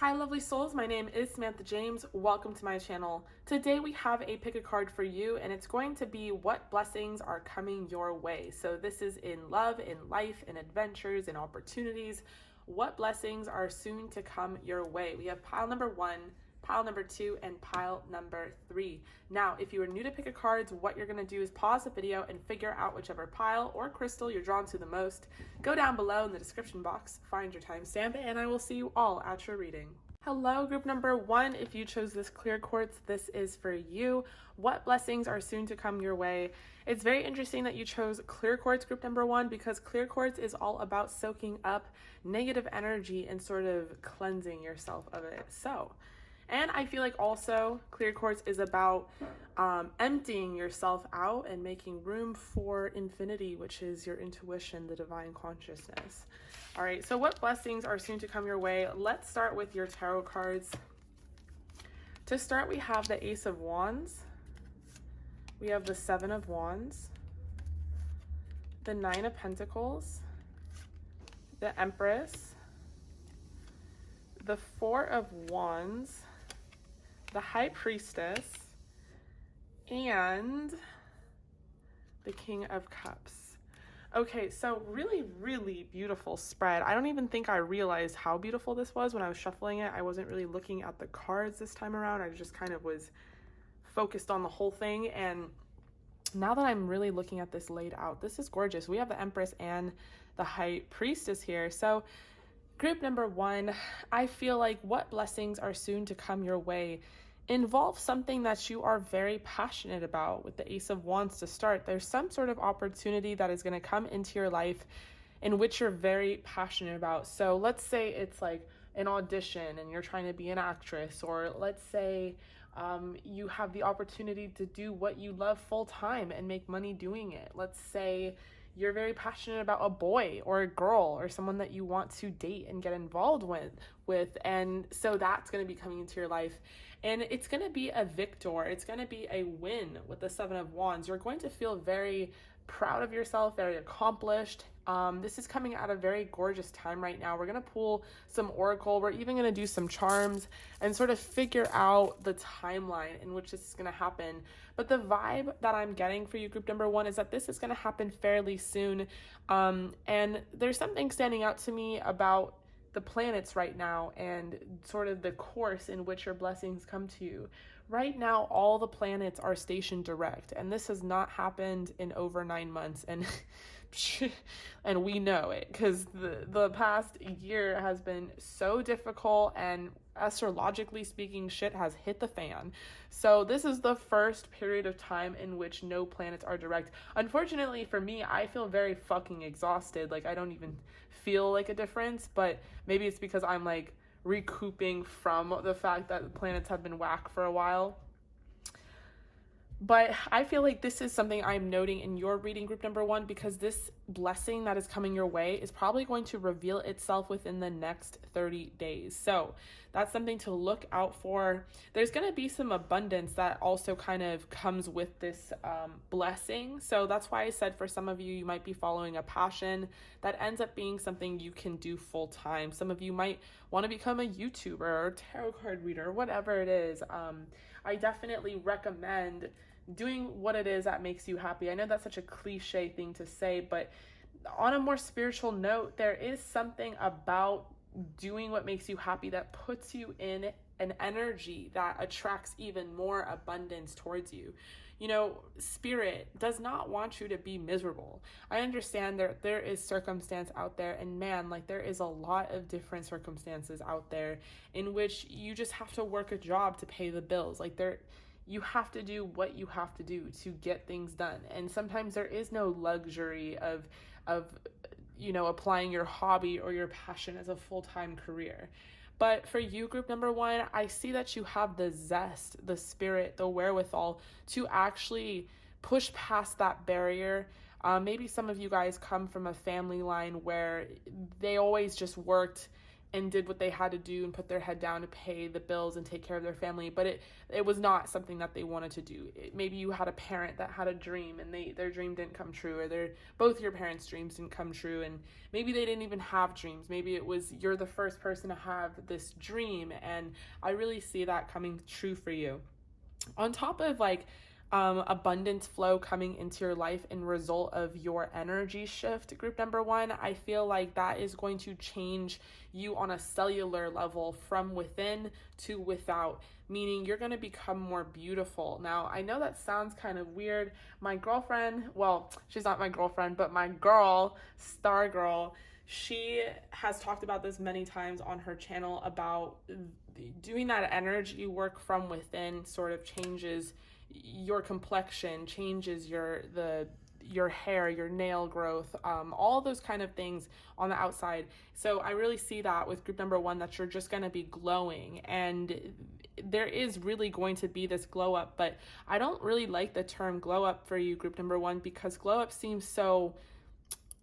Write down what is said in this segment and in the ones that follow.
Hi lovely souls, my name is Samanthajamezz. Welcome to my channel. Today we have a pick a card for you and it's going to be what blessings are coming your way. So this is in love, in life, in adventures, in opportunities. What blessings are soon to come your way? We have pile number 1, pile number 2, and pile number 3. Now, if you are new to pick a cards, what you're going to do is pause the video and figure out whichever pile or crystal you're drawn to the most. Go down below in the description box, find your timestamp, and I will see you all at your reading. Hello, group number 1. If you chose this clear quartz, this is for you. What blessings are soon to come your way? It's very interesting that you chose clear quartz, group number 1, because clear quartz is all about soaking up negative energy and sort of cleansing yourself of it. And I feel like also clear quartz is about emptying yourself out and making room for infinity, which is your intuition, the divine consciousness. All right, so what blessings are soon to come your way? Let's start with your tarot cards. To start, we have the Ace of Wands. We have the Seven of Wands, the Nine of Pentacles, the Empress, the Four of Wands, the High Priestess, and the King of Cups. Okay, so really beautiful spread. I don't even think I realized how beautiful this was when I was shuffling it. I wasn't really looking at the cards this time around. I just kind of was focused on the whole thing. And now that I'm really looking at this laid out, this is gorgeous. We have the Empress and the High Priestess here. So group number 1, I feel like what blessings are soon to come your way involve something that you are very passionate about. With the Ace of Wands to start, there's some sort of opportunity that is going to come into your life in which you're very passionate about. So let's say it's like an audition and you're trying to be an actress, or let's say you have the opportunity to do what you love full time and make money doing it. Let's say you're very passionate about a boy or a girl or someone that you want to date and get involved with. And so that's going to be coming into your life. And it's going to be a victor. It's going to be a win with the Seven of Wands. You're going to feel very proud of yourself, very accomplished. This is coming at a very gorgeous time right now. We're going to pull some oracle. We're even going to do some charms and sort of figure out the timeline in which this is going to happen. But the vibe that I'm getting for you, group number 1, is that this is going to happen fairly soon. And there's something standing out to me about the planets right now and sort of the course in which your blessings come to you. Right now, all the planets are stationed direct, and this has not happened in over 9 months. And we know it because the past year has been so difficult, and astrologically speaking, shit has hit the fan. So this is the first period of time in which no planets are direct. Unfortunately for me, I feel very fucking exhausted. Like, I don't even feel like a difference, but maybe it's because I'm like recouping from the fact that the planets have been whack for a while. But I feel like this is something I'm noting in your reading, group number 1, because this blessing that is coming your way is probably going to reveal itself within the next 30 days. So that's something to look out for. There's going to be some abundance that also kind of comes with this blessing. So that's why I said for some of you, you might be following a passion that ends up being something you can do full time. Some of you might want to become a YouTuber or tarot card reader, whatever it is. I definitely recommend doing what it is that makes you happy. I know that's such a cliche thing to say, but on a more spiritual note, there is something about doing what makes you happy that puts you in an energy that attracts even more abundance towards you. You know, spirit does not want you to be miserable. I understand there is circumstance out there, and man, like, there is a lot of different circumstances out there in which you just have to work a job to pay the bills. Like, you have to do what you have to do to get things done. And sometimes there is no luxury of you know, applying your hobby or your passion as a full-time career. But for you, group number 1, I see that you have the zest, the spirit, the wherewithal to actually push past that barrier. Maybe some of you guys come from a family line where they always just worked and did what they had to do and put their head down to pay the bills and take care of their family, but it was not something that they wanted to do. Maybe you had a parent that had a dream and their dream didn't come true, or both your parents' dreams didn't come true, and maybe they didn't even have dreams. Maybe it was you're the first person to have this dream, and I really see that coming true for you. On top of like abundance flow coming into your life in result of your energy shift, group number 1, I feel like that is going to change you on a cellular level from within to without, meaning you're going to become more beautiful. Now, I know that sounds kind of weird. My girlfriend, well, she's not my girlfriend, but my girl, Star Girl, she has talked about this many times on her channel about doing that energy work from within sort of changes your complexion, changes your hair, your nail growth, all those kind of things on the outside. So I really see that with group number 1, that you're just going to be glowing, and there is really going to be this glow up, but I don't really like the term glow up for you, group number 1, because glow up seems so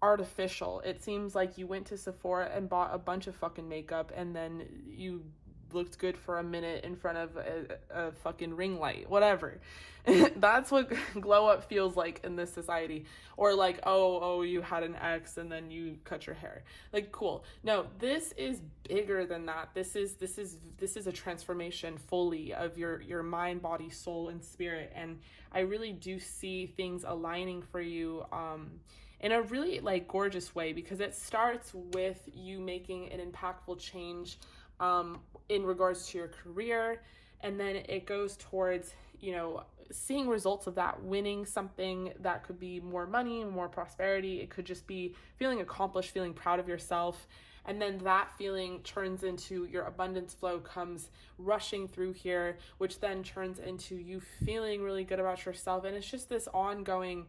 artificial. It seems like you went to Sephora and bought a bunch of fucking makeup, and then you looked good for a minute in front of a fucking ring light, whatever. That's what glow up feels like in this society. Or like, oh, you had an ex and then you cut your hair. Like, cool. No, this is bigger than that. This is a transformation fully of your mind, body, soul, and spirit. And I really do see things aligning for you in a really like gorgeous way, because it starts with you making an impactful change in regards to your career, and then it goes towards, you know, seeing results of that, winning something that could be more money, more prosperity. It could just be feeling accomplished, feeling proud of yourself, and then that feeling turns into your abundance flow comes rushing through here, which then turns into you feeling really good about yourself, and it's just this ongoing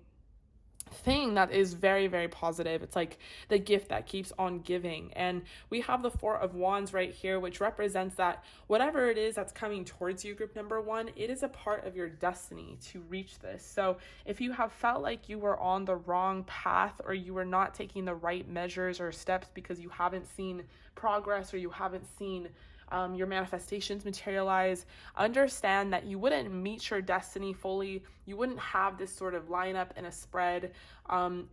thing that is very, very positive. It's like the gift that keeps on giving. And we have the 4 of Wands right here, which represents that whatever it is that's coming towards you, group number 1, it is a part of your destiny to reach this. So if you have felt like you were on the wrong path, or you were not taking the right measures or steps because you haven't seen progress, or you haven't seen your manifestations materialize, understand that you wouldn't meet your destiny fully. You wouldn't have this sort of lineup and a spread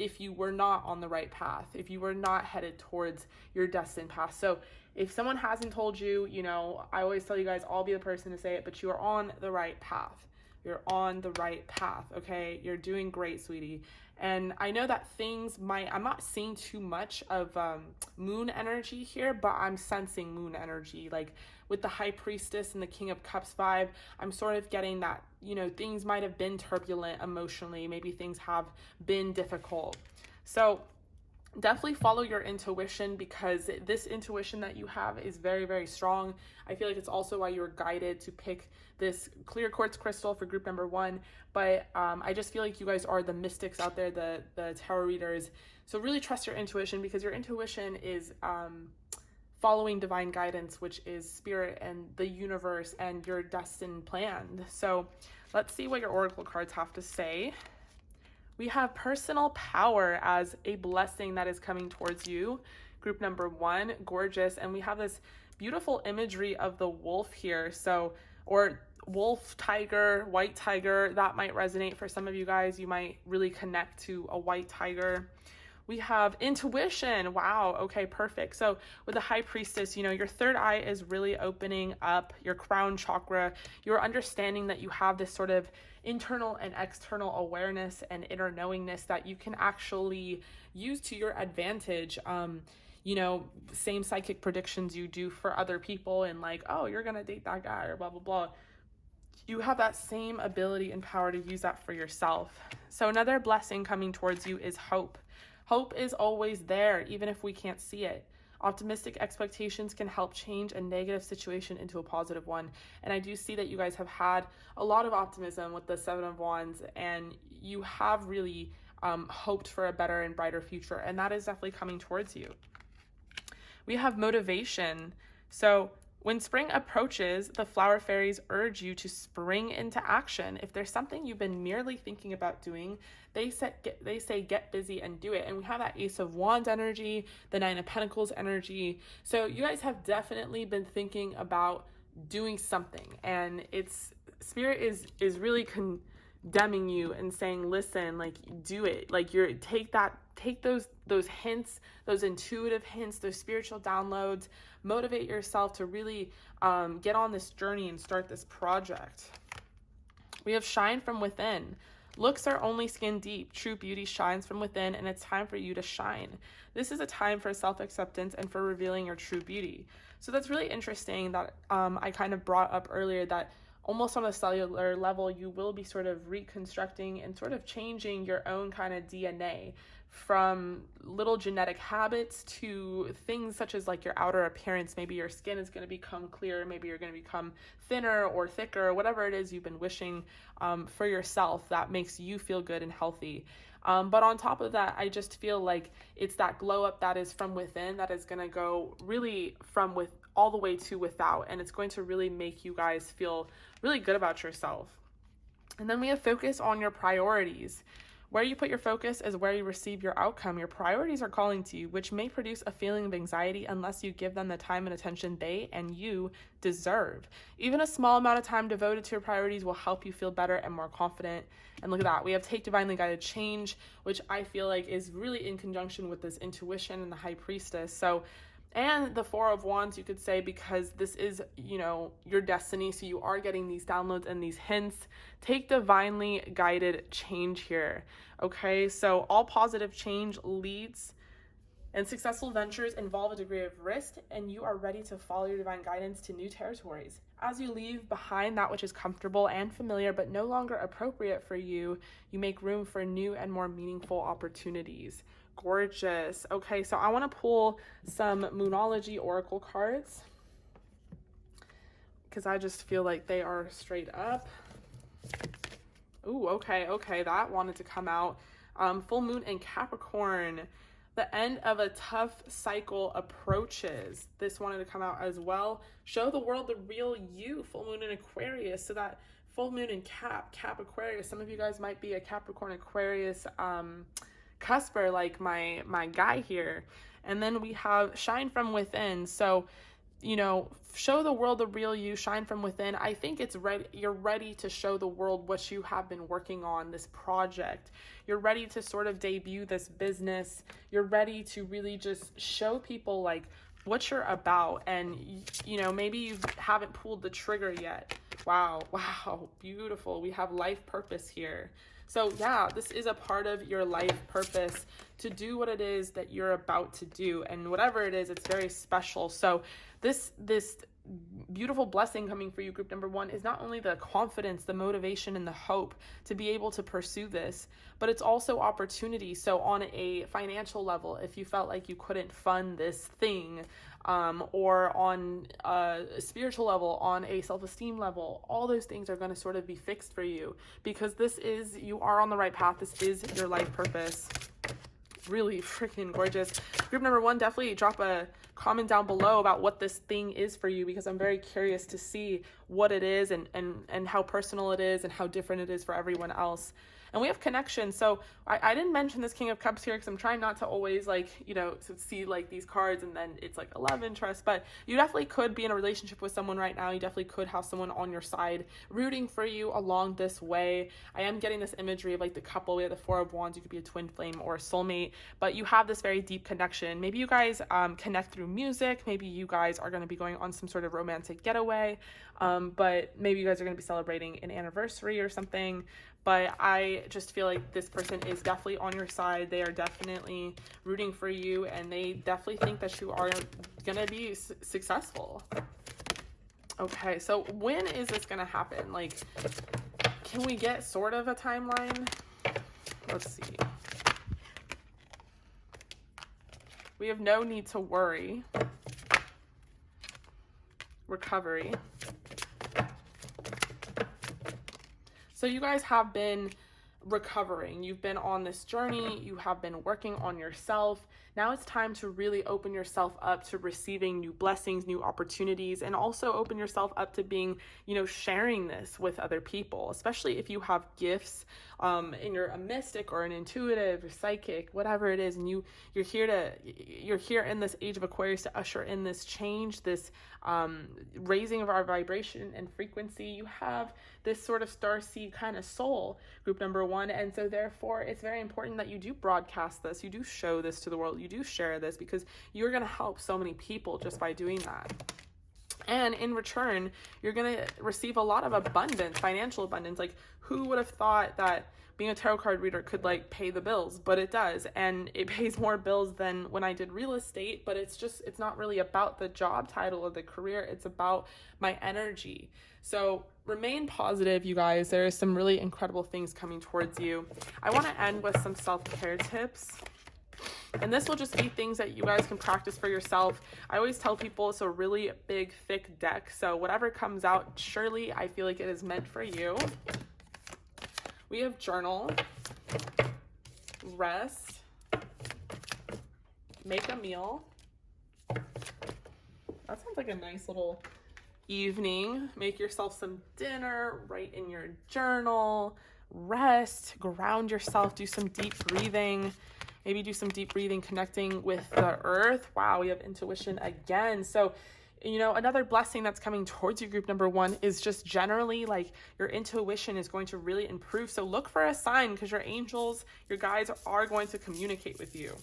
if you were not on the right path, if you were not headed towards your destined path. So if someone hasn't told you, you know, I always tell you guys, I'll be the person to say it, but you are on the right path. You're on the right path, okay? You're doing great, sweetie. And I know that I'm not seeing too much of moon energy here, but I'm sensing moon energy. Like with the High Priestess and the King of Cups vibe, I'm sort of getting that, you know, things might have been turbulent emotionally. Maybe things have been difficult. So definitely follow your intuition, because this intuition that you have is very, very strong. I feel like it's also why you were guided to pick this clear quartz crystal for group number 1. But I just feel like you guys are the mystics out there, the tarot readers. So really trust your intuition, because your intuition is following divine guidance, which is spirit and the universe and your destined plan. So let's see what your oracle cards have to say. We have personal power as a blessing that is coming towards you, group number 1, gorgeous. And we have this beautiful imagery of the wolf here. So, or wolf, tiger, white tiger, that might resonate for some of you guys. You might really connect to a white tiger. We have intuition. Wow. Okay, perfect. So with the High Priestess, you know, your third eye is really opening up, your crown chakra. You're understanding that you have this sort of internal and external awareness and inner knowingness that you can actually use to your advantage. You know, same psychic predictions you do for other people, and like, oh, you're going to date that guy or blah, blah, blah. You have that same ability and power to use that for yourself. So another blessing coming towards you is hope. Hope is always there, even if we can't see it. Optimistic expectations can help change a negative situation into a positive one. And I do see that you guys have had a lot of optimism with the 7 of Wands, and you have really hoped for a better and brighter future. And that is definitely coming towards you. We have motivation. So When spring approaches, the flower fairies urge you to spring into action. If there's something you've been merely thinking about doing, they say get busy and do it. And we have that Ace of Wands energy, the Nine of Pentacles energy. So you guys have definitely been thinking about doing something, and Spirit is really condemning you and saying, listen, like, do it. Like, take those hints, those intuitive hints, those spiritual downloads, motivate yourself to really get on this journey and start this project. We have shine from within. Looks are only skin deep. True beauty shines from within, and it's time for you to shine. This is a time for self-acceptance and for revealing your true beauty. So that's really interesting that I kind of brought up earlier, that almost on a cellular level, you will be sort of reconstructing and sort of changing your own kind of DNA, from little genetic habits to things such as like your outer appearance. Maybe your skin is going to become clearer, maybe you're going to become thinner or thicker, whatever it is you've been wishing for yourself that makes you feel good and healthy. But on top of that, I just feel like it's that glow up that is from within that is going to go really from all the way to without, and it's going to really make you guys feel really good about yourself. And then we have focus on your priorities. Where you put your focus is where you receive your outcome. Your priorities are calling to you, which may produce a feeling of anxiety unless you give them the time and attention they and you deserve. Even a small amount of time devoted to your priorities will help you feel better and more confident. And look at that. We have take divinely guided change, which I feel like is really in conjunction with this intuition and the High Priestess. So, and the Four of Wands, you could say, because this is, your destiny. So you are getting these downloads and these hints. Take divinely guided change here. Okay, so all positive change leads, and successful ventures involve a degree of risk, and you are ready to follow your divine guidance to new territories. As you leave behind that which is comfortable and familiar but no longer appropriate for you, you make room for new and more meaningful opportunities. Gorgeous. Okay, so I want to pull some Moonology Oracle cards because I just feel like they are straight up. Ooh, okay, that wanted to come out. Full moon in Capricorn. The end of a tough cycle approaches. This wanted to come out as well. Show the world the real you. Full moon in Aquarius. So that full moon in Cap Aquarius. Some of you guys might be a Capricorn Aquarius cusper, like my guy here. And then we have shine from within. So, show the world the real you, shine from within. I think it's ready. You're ready to show the world what you have been working on, this project. You're ready to sort of debut this business. You're ready to really just show people like what you're about. And, maybe you haven't pulled the trigger yet. Wow, beautiful. We have life purpose here. So yeah, this is a part of your life purpose, to do what it is that you're about to do. And whatever it is, it's very special. So this beautiful blessing coming for you, group number one, is not only the confidence, the motivation, and the hope to be able to pursue this, but it's also opportunity. So on a financial level, if you felt like you couldn't fund this thing, or on a spiritual level, on a self-esteem level, all those things are going to sort of be fixed for you, because you are on the right path. This is your life purpose. Really freaking gorgeous. Group number one, definitely drop a comment down below about what this thing is for you, because I'm very curious to see what it is and how personal it is and how different it is for everyone else. And we have connection. So I didn't mention this King of Cups here because I'm trying not to always see like these cards and then it's like a love interest, but you definitely could be in a relationship with someone right now. You definitely could have someone on your side rooting for you along this way. I am getting this imagery of like the couple. We have the Four of Wands. You could be a twin flame or a soulmate, but you have this very deep connection. Maybe you guys connect through music. Maybe you guys are going to be going on some sort of romantic getaway, but maybe you guys are going to be celebrating an anniversary or something. But I just feel like this person is definitely on your side. They are definitely rooting for you, and they definitely think that you are going to be successful. Okay, so when is this going to happen? Like, can we get sort of a timeline? Let's see. We have no need to worry. Recovery. So you guys have been recovering. You've been on this journey. You have been working on yourself. Now it's time to really open yourself up to receiving new blessings, new opportunities, and also open yourself up to being, sharing this with other people, especially if you have gifts, and you're a mystic or an intuitive or psychic, whatever it is, and you're here in this age of Aquarius to usher in this change, this raising of our vibration and frequency. You have this sort of starseed kind of soul, group number 1, and so therefore it's very important that you do broadcast this, you do show this to the world, you do share this, because you're going to help so many people just by doing that. And in return, you're going to receive a lot of abundance, financial abundance. Like, who would have thought that being a tarot card reader could pay the bills? But it does. And it pays more bills than when I did real estate, but it's not really about the job title or the career. It's about my energy. So remain positive, you guys. There are some really incredible things coming towards you. I want to end with some self-care tips. And this will just be things that you guys can practice for yourself. I always tell people it's a really big, thick deck. So whatever comes out, surely I feel like it is meant for you. We have journal, rest, make a meal. That sounds like a nice little evening. Make yourself some dinner, write in your journal, rest, ground yourself, do some deep breathing. Maybe do some deep breathing, connecting with the earth. Wow, we have intuition again. So, another blessing that's coming towards you, group number 1, is just generally your intuition is going to really improve. So look for a sign, because your angels, your guides are going to communicate with you.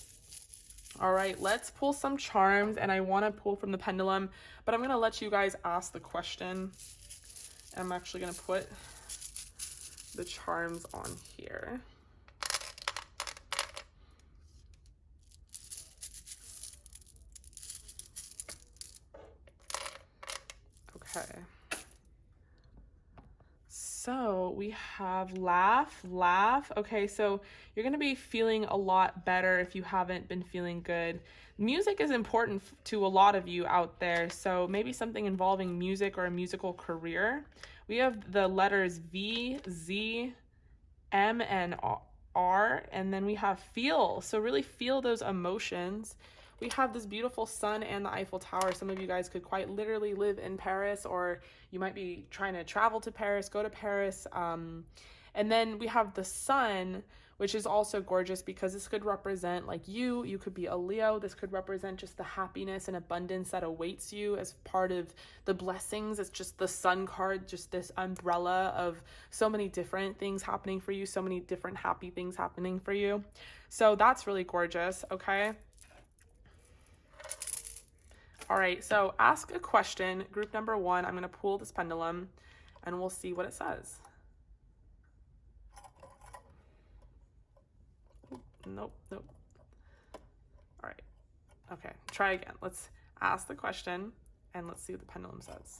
All right, let's pull some charms, and I want to pull from the pendulum, but I'm going to let you guys ask the question. I'm actually going to put the charms on here. Okay, so we have laugh. Okay, so you're going to be feeling a lot better if you haven't been feeling good. Music is important to a lot of you out there, so maybe something involving music or a musical career. We have the letters V, Z, M, and R, and then we have feel. So really feel those emotions. We have this beautiful sun and the Eiffel Tower. Some of you guys could quite literally live in Paris, or you might be trying to travel to Paris, go to Paris. And then we have the sun, which is also gorgeous because this could represent you could be a Leo. This could represent just the happiness and abundance that awaits you as part of the blessings. It's just the sun card, just this umbrella of so many different things happening for you, so many different happy things happening for you. So that's really gorgeous, okay? All right, so ask a question, group number 1. I'm going to pull this pendulum and we'll see what it says. Nope. All right. Okay, try again. Let's ask the question and let's see what the pendulum says.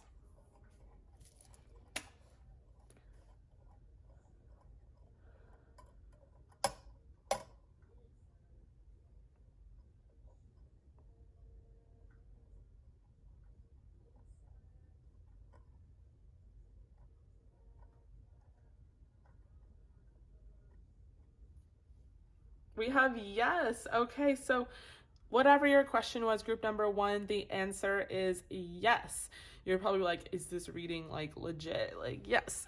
We have yes. Okay, so whatever your question was, group number 1, the answer is yes. You're probably like, is this reading legit? Yes.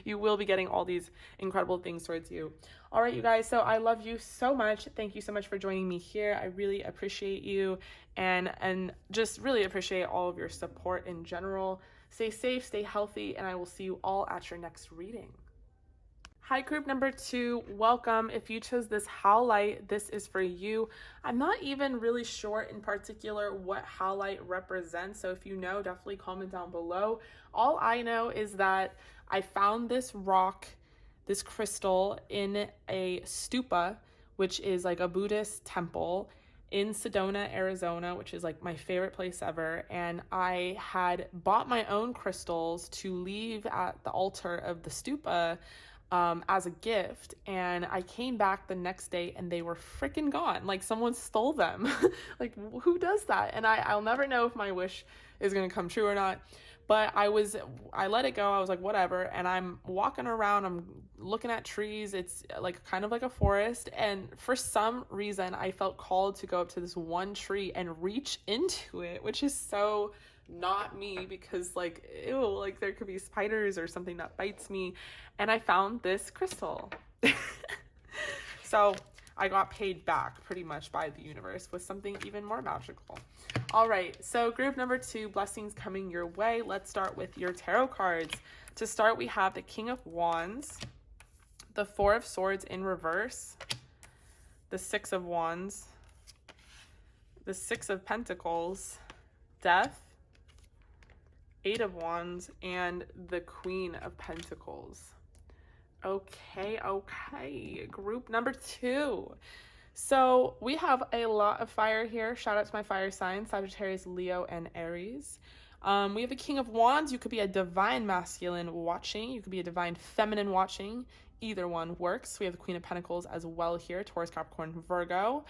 You will be getting all these incredible things towards you. All right, you guys, so I love you so much. Thank you so much for joining me here. I really appreciate you and just really appreciate all of your support in general. Stay safe, stay healthy, and I will see you all at your next reading. Hi, group number 2, welcome. If you chose this howlite, this is for you. I'm not even really sure in particular what howlite represents, so if you know, definitely comment down below. All I know is that I found this rock, this crystal, in a stupa, which is a Buddhist temple in Sedona, Arizona, which is my favorite place ever. And I had bought my own crystals to leave at the altar of the stupa as a gift, and I came back the next day and they were freaking gone. Someone stole them. Who does that? And I'll never know if my wish is gonna come true or not. But I let it go. I was like, whatever. And I'm walking around, I'm looking at trees. It's like kind of like a forest. And for some reason, I felt called to go up to this one tree and reach into it, which is so not me, because like, ew, like there could be spiders or something that bites me. And I found this crystal. So I got paid back pretty much by the universe with something even more magical. All right, so group number 2, blessings coming your way. Let's start with your tarot cards. To start, we have the King of Wands, the Four of Swords in reverse, the Six of Wands, the Six of Pentacles, Death, Eight of Wands, and the Queen of Pentacles. Okay. Group number 2. So we have a lot of fire here. Shout out to my fire signs, Sagittarius, Leo, and Aries. We have a King of Wands. You could be a divine masculine watching. You could be a divine feminine watching. Either one works. We have the Queen of Pentacles as well here, Taurus, Capricorn, Virgo.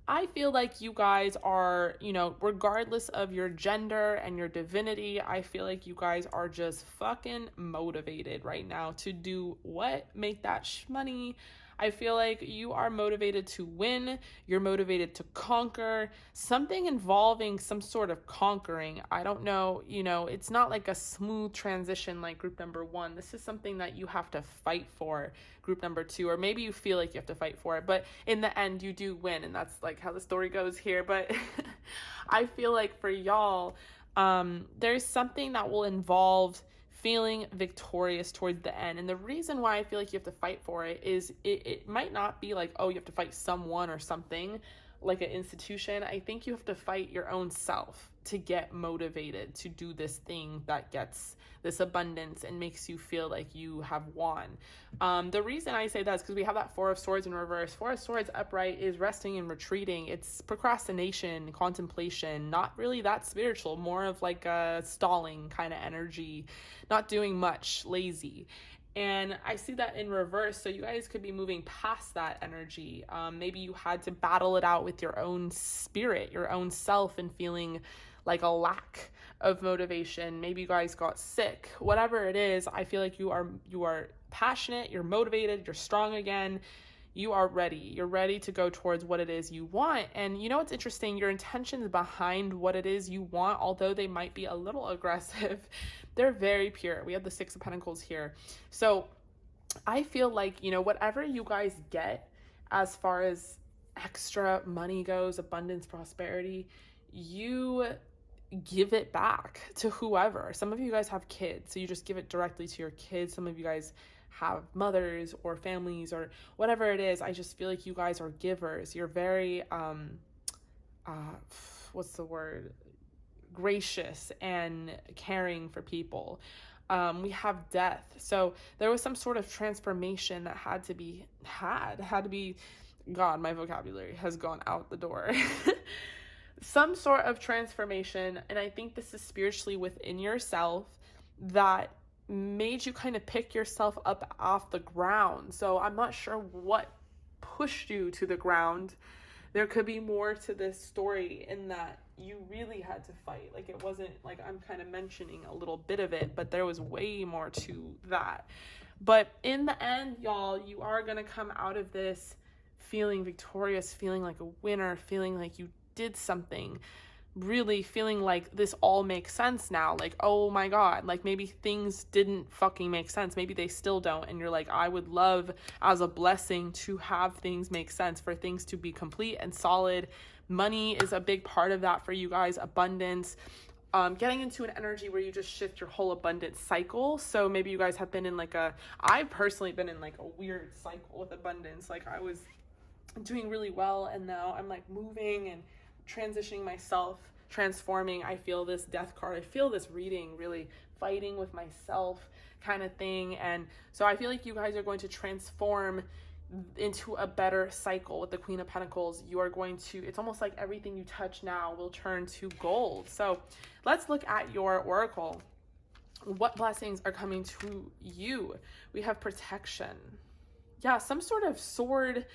I feel like you guys are, you know, regardless of your gender and your divinity, I feel like you guys are just fucking motivated right now to do what? Make that money. I feel like you are motivated to win. You're motivated to conquer. Something involving some sort of conquering. I don't know, you know, it's not like a smooth transition like group number 1. This is something that you have to fight for, group number 2, or maybe you feel like you have to fight for it, but in the end you do win, and that's like how the story goes here. But I feel like for y'all, there's something that will involve feeling victorious towards the end. And the reason why I feel like you have to fight for it is it might not be like, oh, you have to fight someone or something like an institution. I think you have to fight your own self to get motivated to do this thing that gets this abundance and makes you feel like you have won. The reason I say that is because we have that Four of Swords in reverse. Four of Swords upright is resting and retreating. It's procrastination, contemplation, not really that spiritual, more of like a stalling kind of energy, not doing much, lazy. And I see that in reverse. So you guys could be moving past that energy. Maybe you had to battle it out with your own spirit, your own self, and feeling like a lack of motivation. Maybe you guys got sick. Whatever it is, I feel like you are passionate, you're motivated, you're strong again. You are ready. You're ready to go towards what it is you want. And you know what's interesting? Your intentions behind what it is you want, although they might be a little aggressive, they're very pure. We have the Six of Pentacles here. So I feel like, you know, whatever you guys get as far as extra money goes, abundance, prosperity, you give it back to whoever. Some of you guys have kids, so you just give it directly to your kids. Some of you guys have mothers or families or whatever it is. I just feel like you guys are givers. You're very what's the word, gracious and caring for people. We have death, so there was some sort of transformation that had to be God, my vocabulary has gone out the door. Some sort of transformation, and I think this is spiritually within yourself, that made you kind of pick yourself up off the ground. So I'm not sure what pushed you to the ground. There could be more to this story in that you really had to fight. Like, it wasn't like I'm kind of mentioning a little bit of it, but there was way more to that. But in the end, y'all, you are going to come out of this feeling victorious, feeling like a winner, feeling like you did something, really feeling like this all makes sense now. Like, oh my God, like maybe things didn't fucking make sense. Maybe they still don't. And you're like, I would love as a blessing to have things make sense, for things to be complete and solid. Money is a big part of that for you guys. Abundance, getting into an energy where you just shift your whole abundance cycle. So maybe you guys have been in I've personally been in like a weird cycle with abundance. Like, I was doing really well, and now I'm like moving and transitioning myself, transforming. I feel this death card. I feel this reading, really fighting with myself kind of thing. And so I feel like you guys are going to transform into a better cycle with the Queen of Pentacles. You are going to, it's almost like everything you touch now will turn to gold. So let's look at your oracle. What blessings are coming to you? We have protection. Yeah, some sort of sword,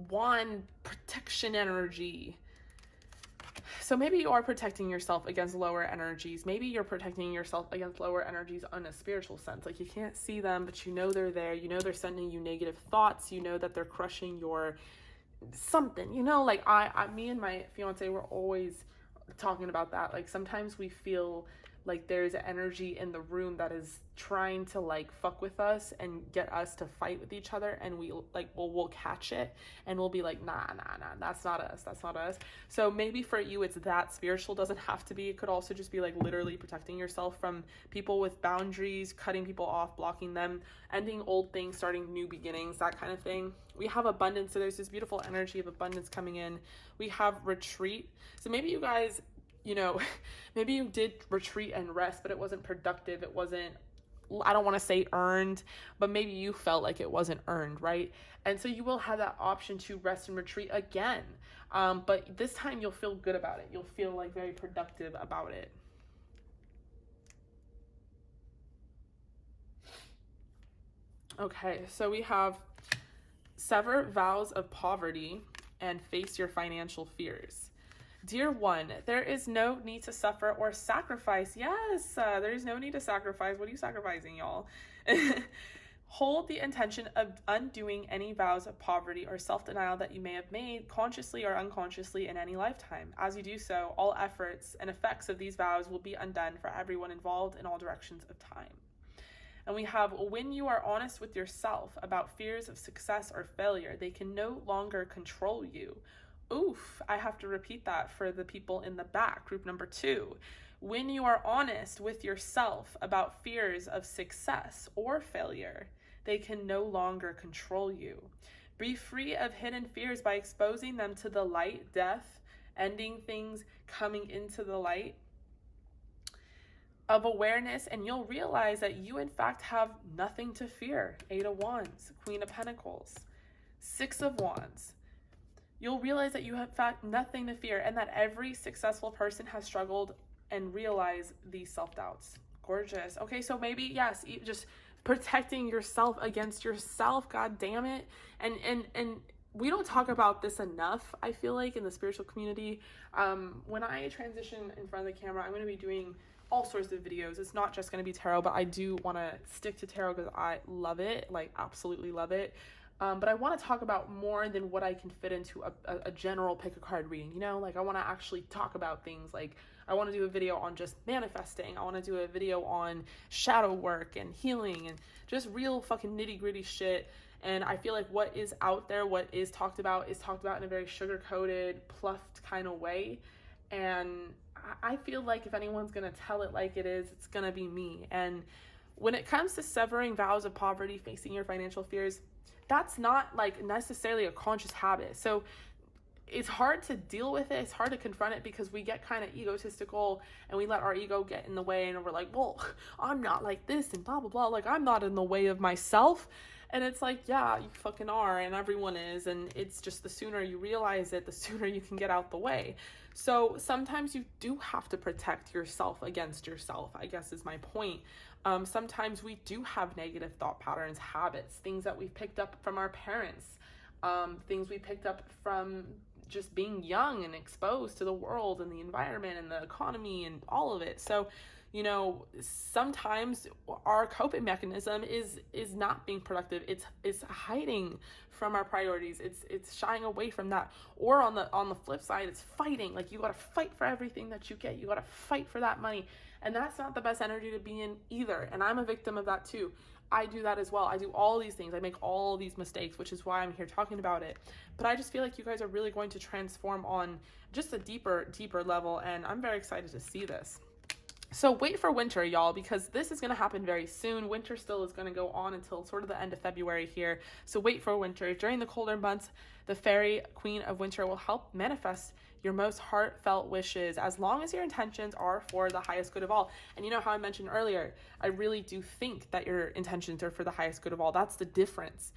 wand, protection energy. So maybe you are protecting yourself against lower energies. Maybe you're protecting yourself against lower energies in a spiritual sense. Like you can't see them, but you know they're there. You know they're sending you negative thoughts. You know that they're crushing your something. You know, like me and my fiance were always talking about that. Like sometimes we feel like there's an energy in the room that is trying to like fuck with us and get us to fight with each other, and we like we'll catch it and we'll be like nah, that's not us. So maybe for you it's that spiritual. Doesn't have to be. It could also just be like literally protecting yourself from people with boundaries, cutting people off, blocking them, ending old things, starting new beginnings, that kind of thing. We have abundance, so there's this beautiful energy of abundance coming in. We have retreat. So maybe you guys, you know, maybe you did retreat and rest, but it wasn't productive. It wasn't, I don't want to say earned, but maybe you felt like it wasn't earned, right? And so you will have that option to rest and retreat again. But this time you'll feel good about it. You'll feel like very productive about it. Okay, so we have sever vows of poverty and face your financial fears. Dear one, there is no need to suffer or sacrifice. Yes, there is no need to sacrifice. What are you sacrificing, y'all? Hold the intention of undoing any vows of poverty or self-denial that you may have made consciously or unconsciously in any lifetime. As you do so, all efforts and effects of these vows will be undone for everyone involved in all directions of time. And we have, when you are honest with yourself about fears of success or failure, they can no longer control you. Oof, I have to repeat that for the people in the back, group number 2. When you are honest with yourself about fears of success or failure, they can no longer control you. Be free of hidden fears by exposing them to the light, death, ending things, coming into the light of awareness, and you'll realize that you in fact have nothing to fear. 8 of Wands, Queen of Pentacles, 6 of Wands. You'll realize that you have in fact nothing to fear, and that every successful person has struggled and realized these self-doubts. Gorgeous. Okay, so maybe, yes, just protecting yourself against yourself, god damn it. And we don't talk about this enough, I feel like, in the spiritual community. When I transition in front of the camera, I'm going to be doing all sorts of videos. It's not just going to be tarot, but I do want to stick to tarot because I love it, like absolutely love it. But I want to talk about more than what I can fit into a general pick a card reading, you know? Like I want to actually talk about things. Like I want to do a video on just manifesting. I want to do a video on shadow work and healing and just real fucking nitty gritty shit. And I feel like what is out there, what is talked about in a very sugar-coated, pluffed kind of way. And I feel like if anyone's going to tell it like it is, it's going to be me. And when it comes to severing vows of poverty, facing your financial fears, that's not like necessarily a conscious habit. So it's hard to deal with it. It's hard to confront it because we get kind of egotistical and we let our ego get in the way, and we're like, well, I'm not like this and blah, blah, blah. Like I'm not in the way of myself. And it's like, yeah, you fucking are, and everyone is. And it's just the sooner you realize it, the sooner you can get out the way. So sometimes you do have to protect yourself against yourself, I guess is my point. Sometimes we do have negative thought patterns, habits, things that we've picked up from our parents, things we picked up from just being young and exposed to the world and the environment and the economy and all of it. So, you know, sometimes our coping mechanism is not being productive. It's hiding from our priorities. It's shying away from that. Or on the flip side, it's fighting. Like you got to fight for everything that you get. You got to fight for that money. And that's not the best energy to be in either. And I'm a victim of that too. I do that as well. I do all these things. I make all these mistakes, which is why I'm here talking about it. But I just feel like you guys are really going to transform on just a deeper level. And I'm very excited to see this. So wait for winter, y'all, because this is going to happen very soon. Winter still is going to go on until sort of the end of February here. So wait for winter. During the colder months, the fairy queen of winter will help manifest your most heartfelt wishes, as long as your intentions are for the highest good of all. And you know how I mentioned earlier, I really do think that your intentions are for the highest good of all. That's the difference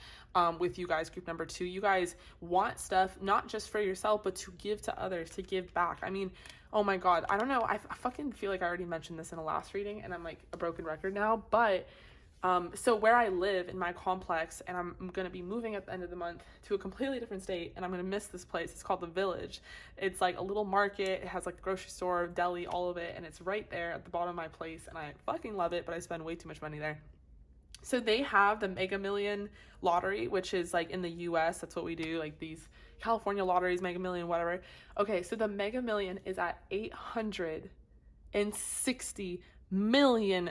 with you guys, group number 2. You guys want stuff not just for yourself, but to give to others, to give back. I mean, oh my God, I don't know. I fucking feel like I already mentioned this in the last reading and I'm like a broken record now, but So where I live in my complex, and I'm going to be moving at the end of the month to a completely different state, and I'm going to miss this place. It's called The Village. It's like a little market. It has like a grocery store, deli, all of it. And it's right there at the bottom of my place. And I fucking love it, but I spend way too much money there. So they have the Mega Million lottery, which is like in the US. That's what we do. Like these California lotteries, Mega Million, whatever. Okay. So the Mega Million is at $860 million,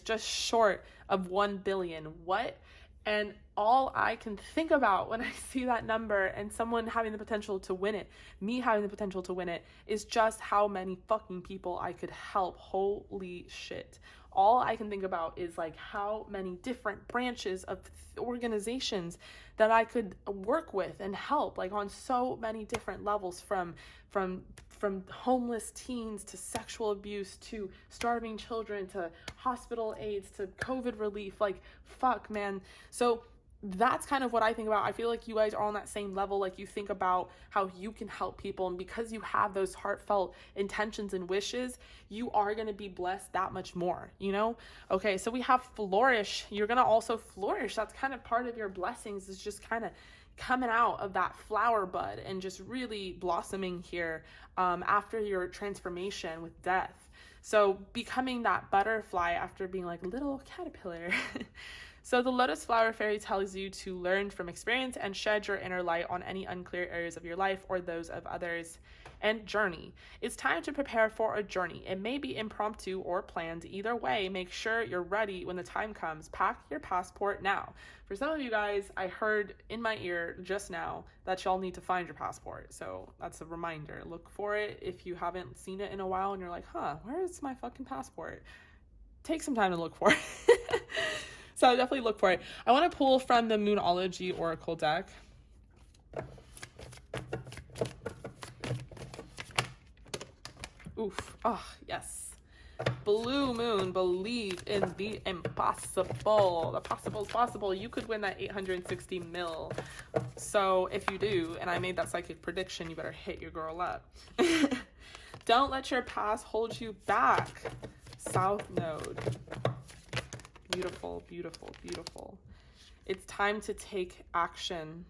just short of 1 billion. What? And all I can think about when I see that number and someone having the potential to win it, me having the potential to win it, is just how many fucking people I could help. Holy shit. All I can think about is like how many different branches of organizations that I could work with and help, like on so many different levels, from homeless teens to sexual abuse to starving children to hospital aids to COVID relief. Like, fuck, man. So that's kind of what I think about. I feel like you guys are on that same level. Like, you think about how you can help people, and because you have those heartfelt intentions and wishes, you are going to be blessed that much more, you know? Okay, so we have flourish. You're going to also flourish. That's kind of part of your blessings, is just kind of coming out of that flower bud and just really blossoming here after your transformation with death. So becoming that butterfly after being like a little caterpillar. So the lotus flower fairy tells you to learn from experience and shed your inner light on any unclear areas of your life or those of others, and journey. It's time to prepare for a journey. It may be impromptu or planned. Either way, make sure you're ready when the time comes. Pack your passport now. For some of you guys, I heard in my ear just now that y'all need to find your passport. So that's a reminder. Look for it if you haven't seen it in a while and you're like, where is my fucking passport? Take some time to look for it. So definitely look for it. I want to pull from the Moonology Oracle deck. Oof. Oh, yes. Blue moon, believe in the impossible. The possible is possible. You could win that 860 mil. So if you do, and I made that psychic prediction, you better hit your girl up. Don't let your past hold you back. South Node. Beautiful, beautiful, beautiful. It's time to take action.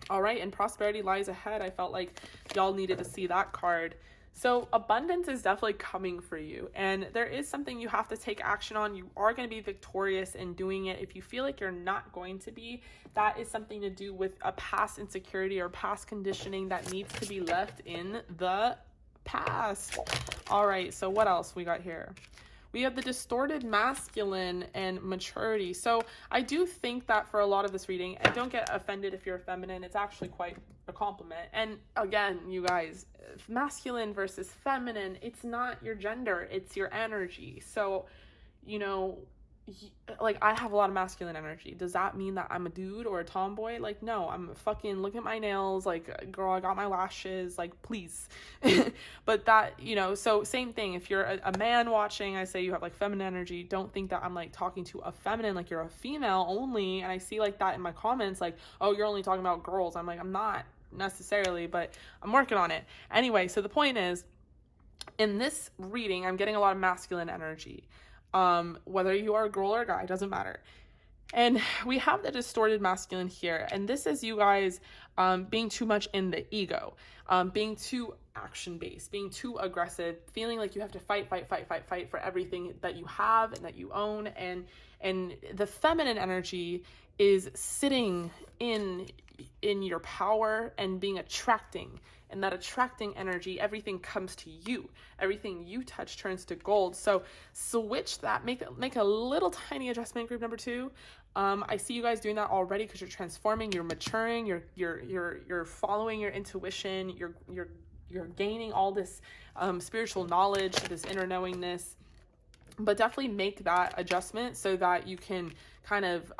All right, and prosperity lies ahead. I felt like y'all needed to see that card. So abundance is definitely coming for you, and there is something you have to take action on. You are going to be victorious in doing it. If you feel like you're not going to be, that is something to do with a past insecurity or past conditioning that needs to be left in the past. All right, so what else we got here? We have the distorted masculine and maturity. So I do think that for a lot of this reading, and don't get offended if you're feminine, it's actually quite a compliment. And again, you guys, masculine versus feminine, it's not your gender, it's your energy. So, you know, like, I have a lot of masculine energy. Does that mean that I'm a dude or a tomboy? Like, no, I'm fucking, look at my nails, like, girl, I got my lashes, like, please. But that, you know, so same thing. If you're a man watching, I say you have like feminine energy, don't think that I'm like talking to a feminine, like you're a female only. And I see like that in my comments, like, oh, you're only talking about girls. I'm like, I'm not necessarily, but I'm working on it. Anyway, so the point is, in this reading, I'm getting a lot of masculine energy. Whether you are a girl or a guy, doesn't matter. And we have the distorted masculine here. And this is you guys being too much in the ego, being too action-based, being too aggressive, feeling like you have to fight for everything that you have and that you own. And the feminine energy is sitting in your power and being attracting. And that attracting energy, everything comes to you. Everything you touch turns to gold. So switch that, make a little tiny adjustment, group number 2. I see you guys doing that already because you're transforming, you're maturing, you're following your intuition, you're gaining all this spiritual knowledge, this inner knowingness. But definitely make that adjustment so that you can kind of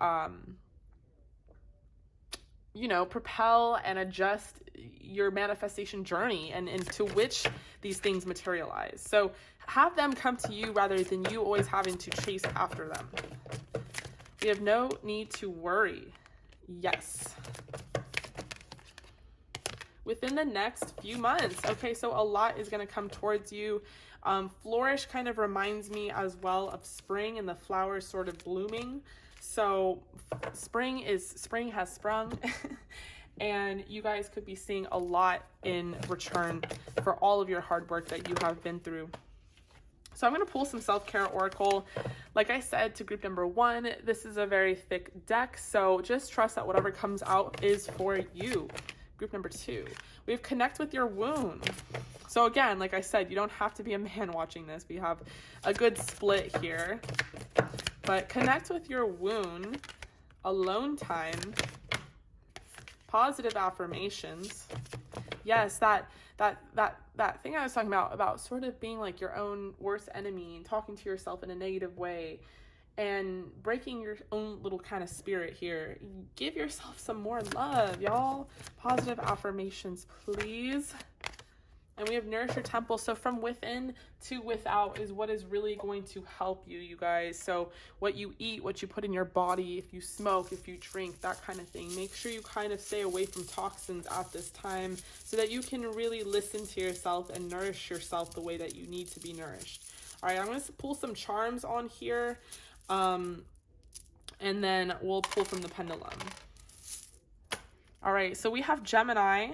you know, propel and adjust your manifestation journey and to which these things materialize. So have them come to you rather than you always having to chase after them. We have no need to worry. Yes. within the next few months. Okay, so a lot is going to come towards you. Flourish kind of reminds me as well of spring and the flowers sort of blooming. So spring has sprung and you guys could be seeing a lot in return for all of your hard work that you have been through. So I'm going to pull some self-care oracle. Like I said to group number 1, this is a very thick deck, so just trust that whatever comes out is for you. Group number 2, we have connect with your wound. So again, like I said, you don't have to be a man watching this. We have a good split here. But connect with your wound, alone time, positive affirmations. Yes, that thing I was talking about sort of being like your own worst enemy and talking to yourself in a negative way and breaking your own little kind of spirit here. Give yourself some more love, y'all. Positive affirmations, please. And we have nourish your temple. So from within to without is what is really going to help you, you guys. So what you eat, what you put in your body, if you smoke, if you drink, that kind of thing. Make sure you kind of stay away from toxins at this time so that you can really listen to yourself and nourish yourself the way that you need to be nourished. All right, I'm going to pull some charms on here. And then we'll pull from the pendulum. All right, so we have Gemini.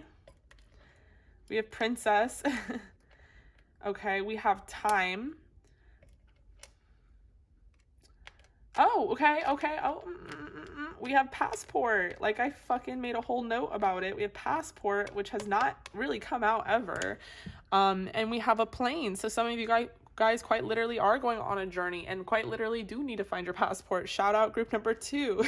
We have princess. Okay, we have time. Oh, okay. Oh, we have passport. Like, I fucking made a whole note about it. We have passport, which has not really come out ever. And we have a plane. So some of you guys quite literally are going on a journey and quite literally do need to find your passport. Shout out group number 2.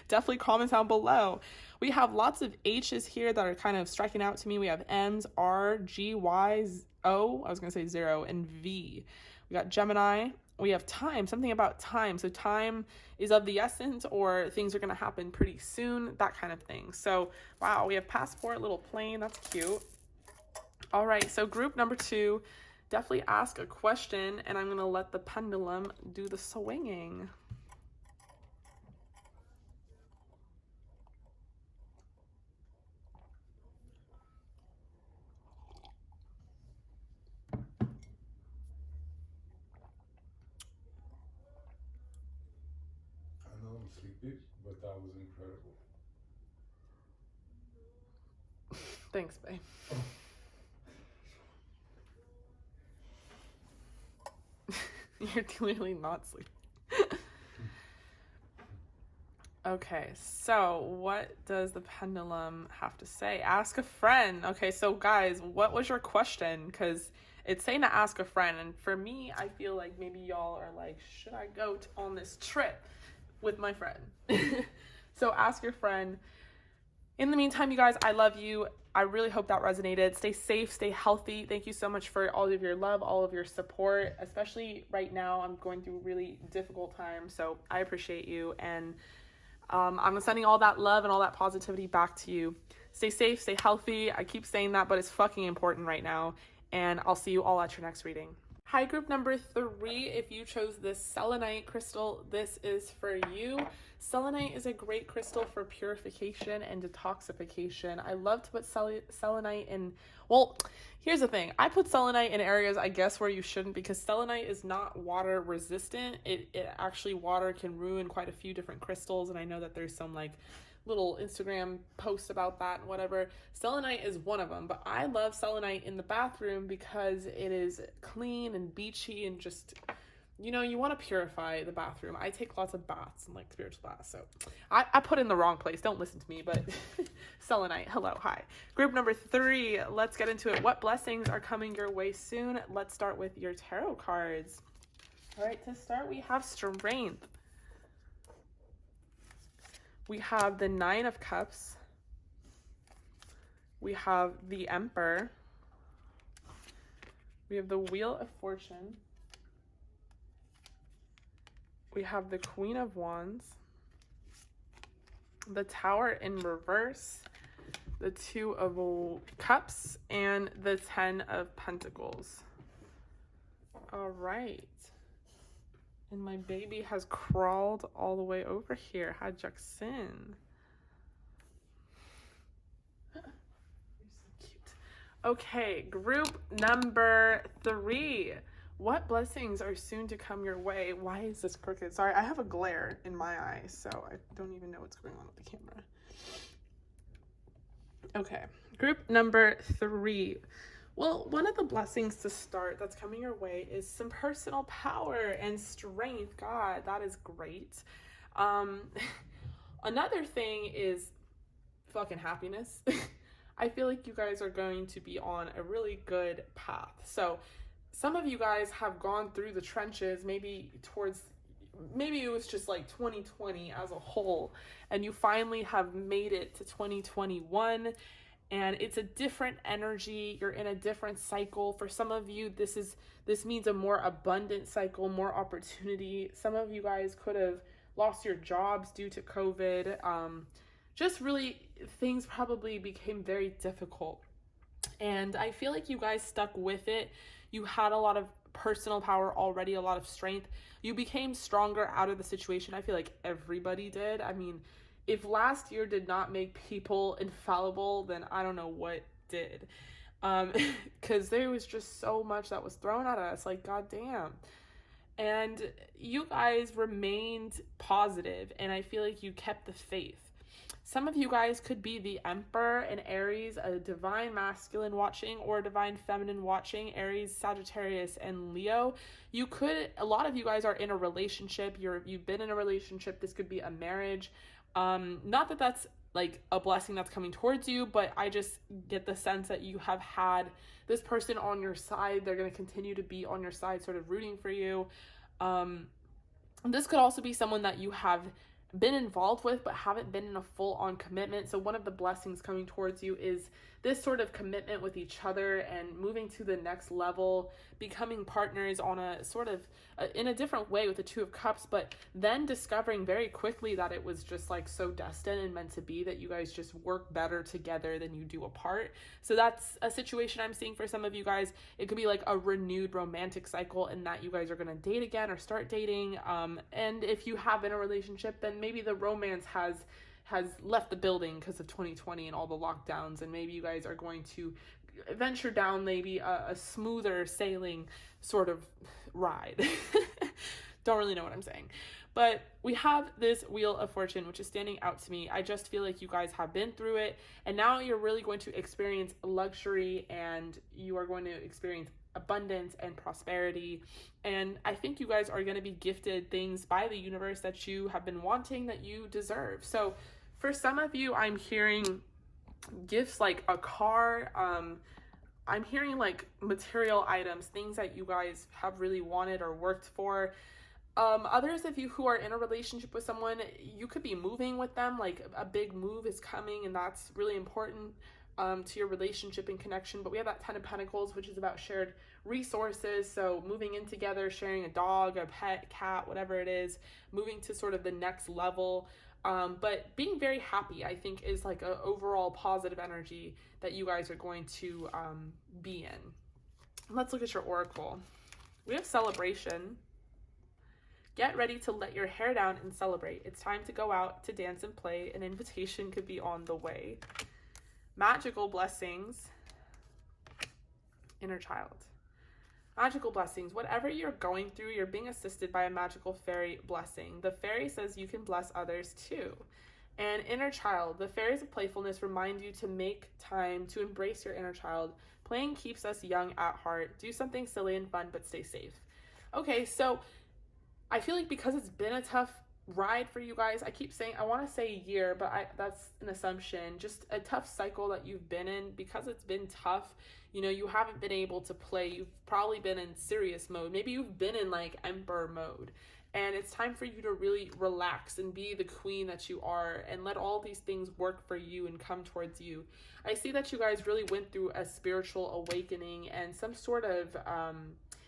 Definitely comment down below. We have lots of H's here that are kind of striking out to me. We have M's, R, G, Y, O, I was going to say 0, and V. We got Gemini. We have time, something about time. So time is of the essence, or things are going to happen pretty soon, that kind of thing. So, wow, we have passport, little plane. That's cute. All right, so group number 2, definitely ask a question, and I'm going to let the pendulum do the swinging. I know I'm sleepy, but that was incredible. Thanks, babe. You're clearly not sleeping. Okay, so what does the pendulum have to say? Ask a friend. Okay, so guys, what was your question? Because it's saying to ask a friend, and for me, I feel like maybe y'all are like, should I go on this trip with my friend? So ask your friend. In the meantime, you guys, I love you. I really hope that resonated. Stay safe, stay healthy. Thank you so much for all of your love, all of your support, especially right now. I'm going through a really difficult time, so I appreciate you. And I'm sending all that love and all that positivity back to you. Stay safe, stay healthy. I keep saying that, but it's fucking important right now. And I'll see you all at your next reading. Hi, group number 3. If you chose this selenite crystal, this is for you. Selenite is a great crystal for purification and detoxification. I love to put selenite in, well, here's the thing. I put selenite in areas, I guess, where you shouldn't, because selenite is not water resistant. It actually, water can ruin quite a few different crystals, and I know that there's some like little Instagram posts about that and whatever. Selenite is one of them, but I love selenite in the bathroom because it is clean and beachy and just, you know, you want to purify the bathroom. I take lots of baths and like spiritual baths, so I put it in the wrong place. Don't listen to me, but selenite, hello, hi. Group number 3, let's get into it. What blessings are coming your way soon? Let's start with your tarot cards. All right, to start, we have strength. We have the 9 of Cups. We have the Emperor. We have the Wheel of Fortune. We have the Queen of Wands. The Tower in reverse. The 2 of Cups. And the 10 of Pentacles. All right. And my baby has crawled all the way over here. Hi, Jackson. You're so cute. Okay, group number 3. What blessings are soon to come your way? Why is this crooked? Sorry, I have a glare in my eye, so I don't even know what's going on with the camera. Okay, group number 3. Well, one of the blessings to start that's coming your way is some personal power and strength. God, that is great. Another thing is fucking happiness. I feel like you guys are going to be on a really good path. So some of you guys have gone through the trenches, maybe it was just like 2020 as a whole, and you finally have made it to 2021, and it's a different energy. You're in a different cycle. For some of you, this means a more abundant cycle, more opportunity. Some of you guys could have lost your jobs due to COVID. Just really, things probably became very difficult. And I feel like you guys stuck with it. You had a lot of personal power already, a lot of strength. You became stronger out of the situation. I feel like everybody did. I mean, if last year did not make people infallible, then I don't know what did. Because there was just so much that was thrown at us, like, goddamn. And you guys remained positive, and I feel like you kept the faith. Some of you guys could be the Emperor in Aries, a divine masculine watching, or a divine feminine watching, Aries, Sagittarius, and Leo. A lot of you guys are in a relationship. You've been in a relationship. This could be a marriage. Not that that's like a blessing that's coming towards you, but I just get the sense that you have had this person on your side. They're going to continue to be on your side, sort of rooting for you. This could also be someone that you have been involved with but haven't been in a full-on commitment. So one of the blessings coming towards you is this sort of commitment with each other and moving to the next level, becoming partners on a sort of in a different way with the Two of Cups, but then discovering very quickly that it was just like so destined and meant to be, that you guys just work better together than you do apart. So that's a situation I'm seeing for some of you guys. It could be like a renewed romantic cycle, and that you guys are going to date again or start dating. And if you have been in a relationship, then maybe the romance has left the building because of 2020 and all the lockdowns, and maybe you guys are going to venture down maybe a smoother sailing sort of ride. Don't really know what I'm saying. But we have this Wheel of Fortune, which is standing out to me. I just feel like you guys have been through it, and now you're really going to experience luxury, and you are going to experience abundance and prosperity. And I think you guys are going to be gifted things by the universe that you have been wanting, that you deserve. So for some of you, I'm hearing gifts like a car. I'm hearing like material items, things that you guys have really wanted or worked for. Others of you who are in a relationship with someone, you could be moving with them, like a big move is coming, and that's really important to your relationship and connection. But we have that 10 of Pentacles, which is about shared resources. So moving in together, sharing a dog, a pet, cat, whatever it is, moving to sort of the next level. But being very happy, I think, is like an overall positive energy that you guys are going to be in. Let's look at your oracle. We have celebration. Get ready to let your hair down and celebrate. It's time to go out to dance and play. An invitation could be on the way. Magical blessings. Inner child. Magical blessings. Whatever you're going through, you're being assisted by a magical fairy blessing. The fairy says you can bless others too. And inner child. The fairies of playfulness remind you to make time to embrace your inner child. Playing keeps us young at heart. Do something silly and fun, but stay safe. Okay, so I feel like because it's been a tough ride for you guys, I keep saying, I want to say a year, but that's an assumption. Just a tough cycle that you've been in. Because it's been tough, you know, you haven't been able to play. You've probably been in serious mode. Maybe you've been in like emperor mode. And it's time for you to really relax and be the queen that you are, and let all these things work for you and come towards you. I see that you guys really went through a spiritual awakening and some sort of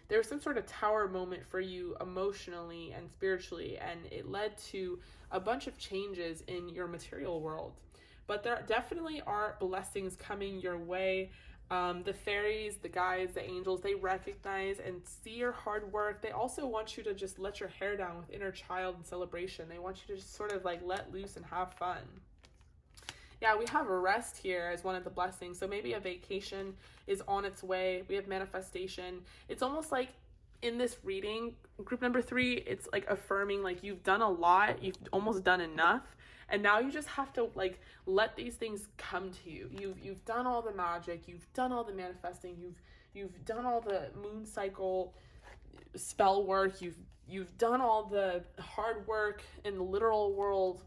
there was some sort of tower moment for you emotionally and spiritually, and it led to a bunch of changes in your material world. But there definitely are blessings coming your way. The fairies, the guides, the angels, they recognize and see your hard work. They also want you to just let your hair down with inner child and celebration. They want you to just sort of like let loose and have fun. Yeah, we have a rest here as one of the blessings. So maybe a vacation is on its way. We have manifestation. It's almost like in this reading, group number 3, it's like affirming like you've done a lot, you've almost done enough, and now you just have to like let these things come to you. You've done all the magic, you've done all the manifesting, you've done all the moon cycle spell work, you've done all the hard work in the literal world.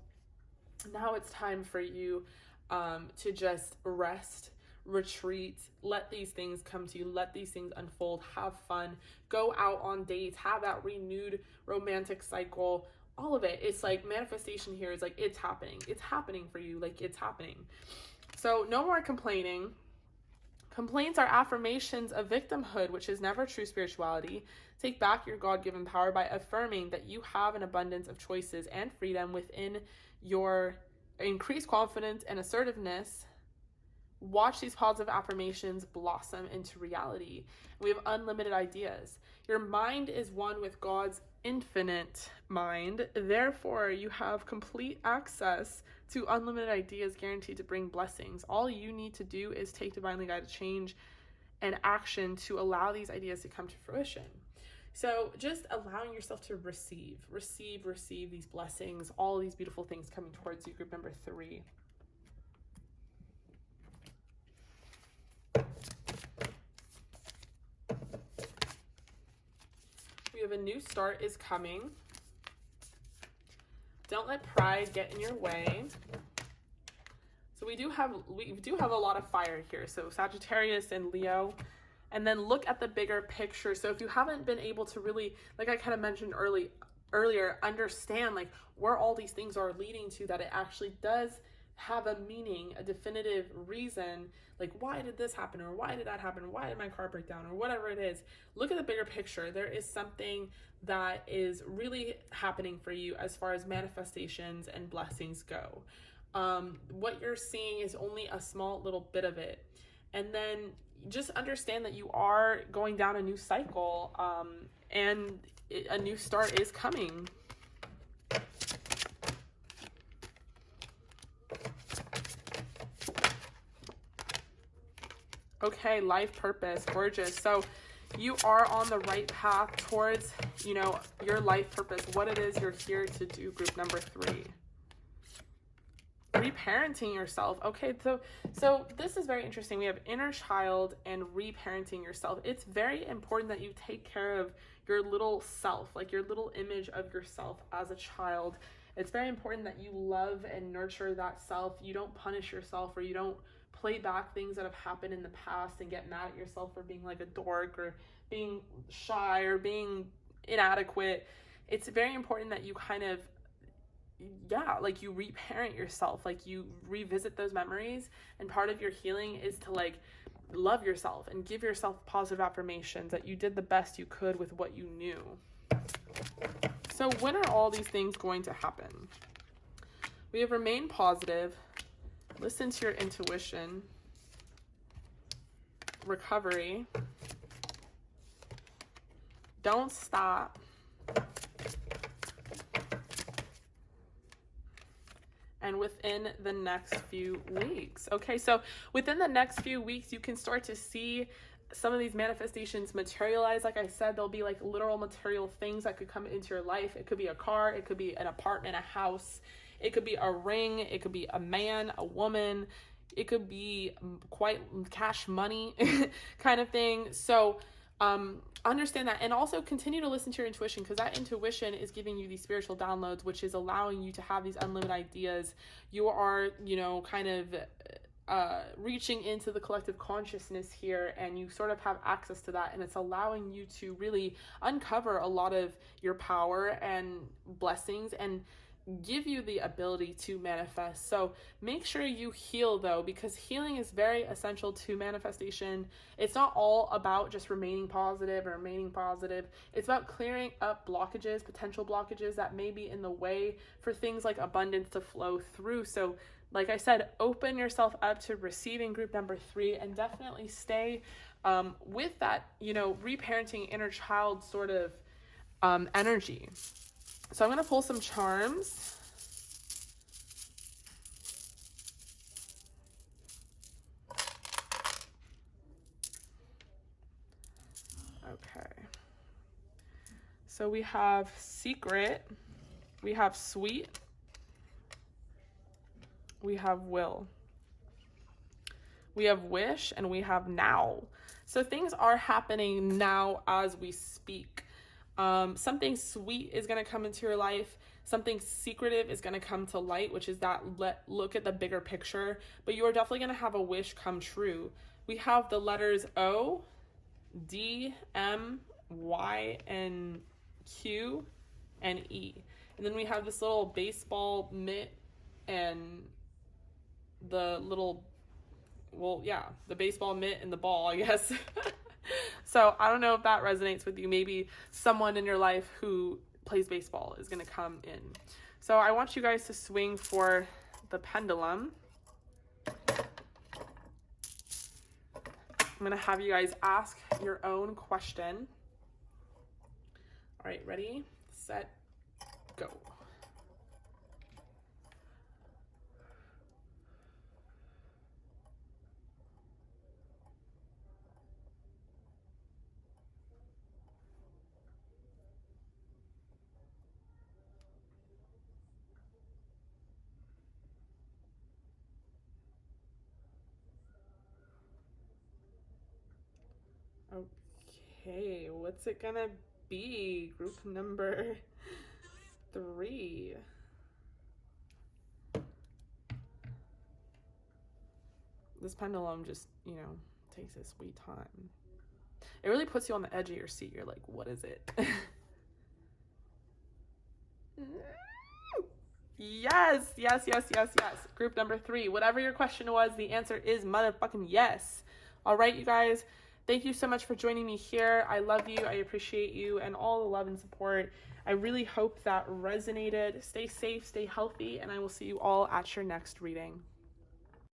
Now it's time for you to just rest, retreat, let these things come to you, let these things unfold, have fun, go out on dates, have that renewed romantic cycle, all of it. It's like manifestation here is like it's happening for you, like it's happening. So no more complaining. Complaints are affirmations of victimhood, which is never true spirituality. Take back your God-given power by affirming that you have an abundance of choices and freedom within your increased confidence and assertiveness. Watch these positive affirmations blossom into reality. We have unlimited ideas. Your mind is one with God's infinite mind. Therefore, you have complete access to unlimited ideas guaranteed to bring blessings. All you need to do is take divinely guided change and action to allow these ideas to come to fruition. So just allowing yourself to receive these blessings, all these beautiful things coming towards you, group number 3. We have a new start is coming. Don't let pride get in your way. So we do have a lot of fire here. So Sagittarius and Leo. And then look at the bigger picture. So if you haven't been able to really, like I kind of mentioned earlier, understand like where all these things are leading to, that it actually does have a meaning, a definitive reason, like why did this happen, or why did that happen, why did my car break down, or whatever it is. Look at the bigger picture. There is something that is really happening for you as far as manifestations and blessings go. What you're seeing is only a small little bit of it. And then just understand that you are going down a new cycle, and a new start is coming. Okay, life purpose, gorgeous. So you are on the right path towards, your life purpose, what it is you're here to do, group number 3. Reparenting yourself. Okay, so this is very interesting. We have inner child and reparenting yourself. It's very important that you take care of your little self, like your little image of yourself as a child. It's very important that you love and nurture that self. You don't punish yourself, or you don't play back things that have happened in the past and get mad at yourself for being like a dork or being shy or being inadequate. It's very important that you kind of like you reparent yourself, like you revisit those memories, and part of your healing is to like love yourself and give yourself positive affirmations that you did the best you could with what you knew. So when are all these things going to happen? We have remain positive, listen to your intuition, recovery, don't stop, and within the next few weeks. Okay, so within the next few weeks, you can start to see some of these manifestations materialize. Like I said, there'll be like literal material things that could come into your life. It could be a car, it could be an apartment, a house, it could be a ring, it could be a man, a woman, it could be quite cash money kind of thing. So understand that, and also continue to listen to your intuition, because that intuition is giving you these spiritual downloads, which is allowing you to have these unlimited ideas. You are, kind of reaching into the collective consciousness here, and you sort of have access to that, and it's allowing you to really uncover a lot of your power and blessings and give you the ability to manifest. So make sure you heal though, because healing is very essential to manifestation. It's not all about just remaining positive. It's about clearing up blockages, potential blockages that may be in the way for things like abundance to flow through. So like I said, open yourself up to receiving, group number 3, and definitely stay with that, reparenting inner child sort of energy. So I'm going to pull some charms. So we have secret, we have sweet, we have will, we have wish, and we have now. So things are happening now as we speak. Something sweet is going to come into your life. Something secretive is going to come to light, which is that look at the bigger picture. But you are definitely going to have a wish come true. We have the letters O, D, M, Y, and Q, and E. And then we have this little baseball mitt and the little, well, yeah, the baseball mitt and the ball, I guess. So I don't know if that resonates with you. Maybe someone in your life who plays baseball is going to come in. So I want you guys to swing for the pendulum. I'm going to have you guys ask your own question. All right, ready, set, go. Okay, what's it gonna be? Group number 3. This pendulum just, takes its sweet time. It really puts you on the edge of your seat. You're like, what is it? Yes. Group number 3. Whatever your question was, the answer is motherfucking yes. All right, you guys. Thank you so much for joining me here. I love you. I appreciate you and all the love and support. I really hope that resonated. Stay safe, stay healthy, and I will see you all at your next reading.